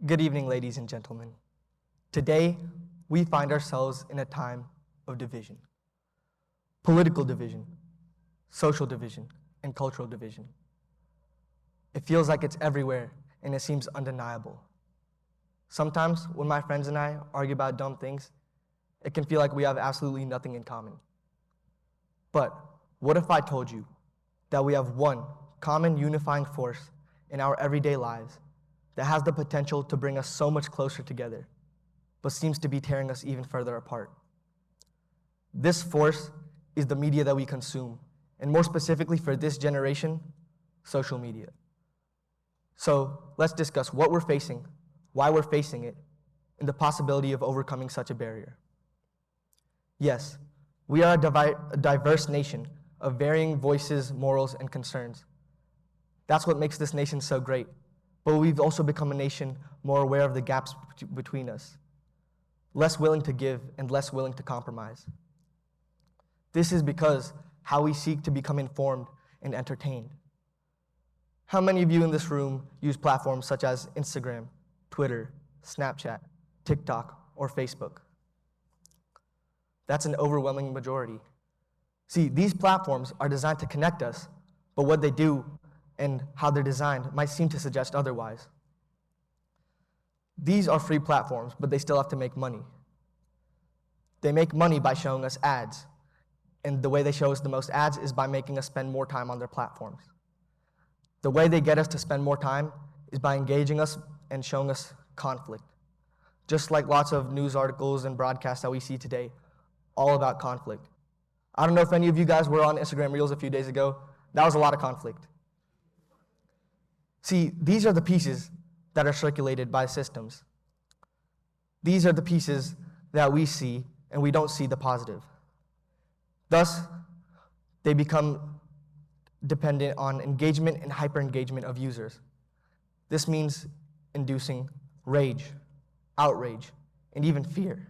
Good evening, ladies and gentlemen. Today, we find ourselves in a time of division. Political division, social division, and cultural division. It feels like it's everywhere, and it seems undeniable. Sometimes, when my friends and I argue about dumb things, it can feel like we have absolutely nothing in common. But what if I told you that we have one common unifying force in our everyday lives that has the potential to bring us so much closer together, but seems to be tearing us even further apart? This force is the media that we consume, and more specifically for this generation, social media. So let's discuss what we're facing, why we're facing it, and the possibility of overcoming such a barrier. Yes, we are a diverse nation of varying voices, morals, and concerns. That's what makes this nation so great. But we've also become a nation more aware of the gaps between us, less willing to give and less willing to compromise. This is because how we seek to become informed and entertained. How many of you in this room use platforms such as Instagram, Twitter, Snapchat, TikTok, or Facebook? That's an overwhelming majority. See, these platforms are designed to connect us, but what they do and how they're designed might seem to suggest otherwise. These are free platforms, but they still have to make money. They make money by showing us ads, and the way they show us the most ads is by making us spend more time on their platforms. The way they get us to spend more time is by engaging us and showing us conflict. Just like lots of news articles and broadcasts that we see today, all about conflict. I don't know if any of you guys were on Instagram Reels a few days ago. That was a lot of conflict. See, these are the pieces that are circulated by systems. These are the pieces that we see, and we don't see the positive. Thus, they become dependent on engagement and hyper-engagement of users. This means inducing rage, outrage, and even fear.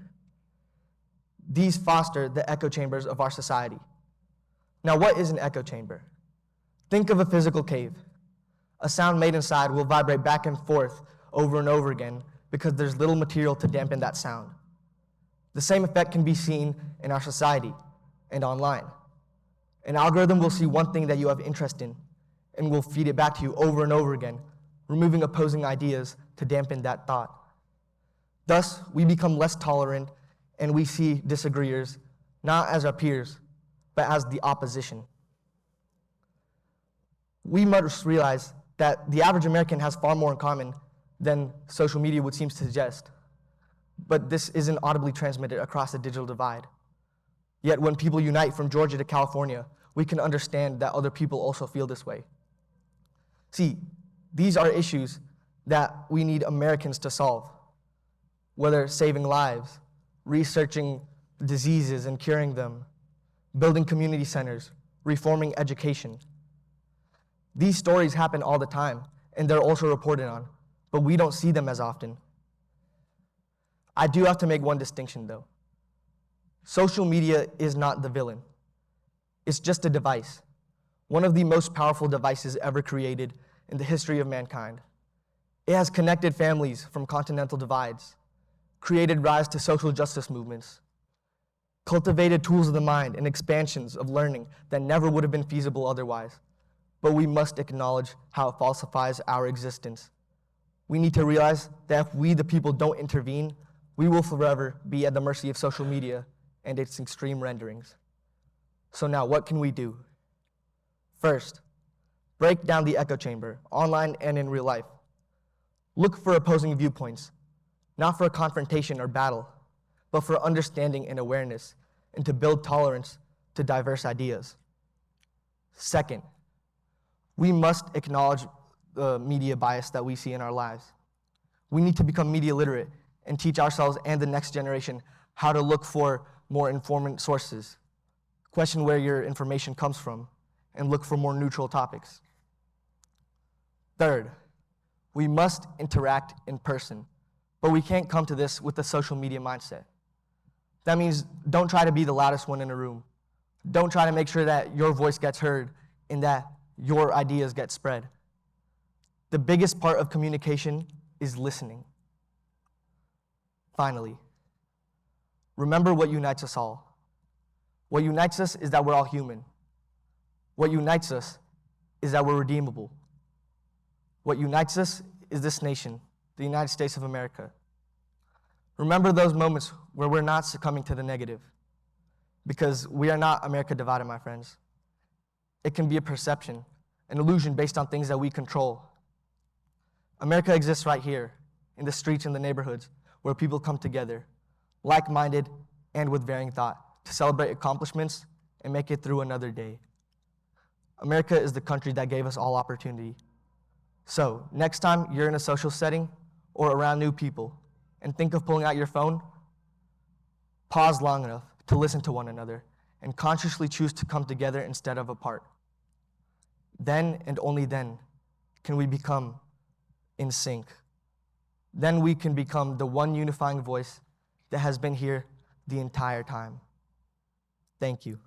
These foster the echo chambers of our society. Now, what is an echo chamber? Think of a physical cave. A sound made inside will vibrate back and forth over and over again because there's little material to dampen that sound. The same effect can be seen in our society and online. An algorithm will see one thing that you have interest in and will feed it back to you over and over again, removing opposing ideas to dampen that thought. Thus, we become less tolerant and we see disagreeers not as our peers, but as the opposition. We must realize that the average American has far more in common than social media would seem to suggest. But this isn't audibly transmitted across the digital divide. Yet when people unite from Georgia to California, we can understand that other people also feel this way. See, these are issues that we need Americans to solve, whether saving lives, researching diseases and curing them, building community centers, reforming education. These stories happen all the time, and they're also reported on, but we don't see them as often. I do have to make one distinction, though. Social media is not the villain. It's just a device, one of the most powerful devices ever created in the history of mankind. It has connected families from continental divides, created rise to social justice movements, cultivated tools of the mind and expansions of learning that never would have been feasible otherwise. But we must acknowledge how it falsifies our existence. We need to realize that if we, the people, don't intervene, we will forever be at the mercy of social media and its extreme renderings. So now, what can we do? First, break down the echo chamber, online and in real life. Look for opposing viewpoints, not for a confrontation or battle, but for understanding and awareness, and to build tolerance to diverse ideas. Second, we must acknowledge the media bias that we see in our lives. We need to become media literate and teach ourselves and the next generation how to look for more informant sources, question where your information comes from, and look for more neutral topics. Third, we must interact in person, but we can't come to this with the social media mindset. That means don't try to be the loudest one in a room. Don't try to make sure that your voice gets heard and that your ideas get spread. The biggest part of communication is listening. Finally, remember what unites us all. What unites us is that we're all human. What unites us is that we're redeemable. What unites us is this nation, the United States of America. Remember those moments where we're not succumbing to the negative, because we are not America divided, my friends. It can be a perception, an illusion based on things that we control. America exists right here, in the streets and the neighborhoods, where people come together, like-minded and with varying thought, to celebrate accomplishments and make it through another day. America is the country that gave us all opportunity. So, next time you're in a social setting or around new people and think of pulling out your phone, pause long enough to listen to one another and consciously choose to come together instead of apart. Then and only then can we become in sync. Then we can become the one unifying voice that has been here the entire time. Thank you.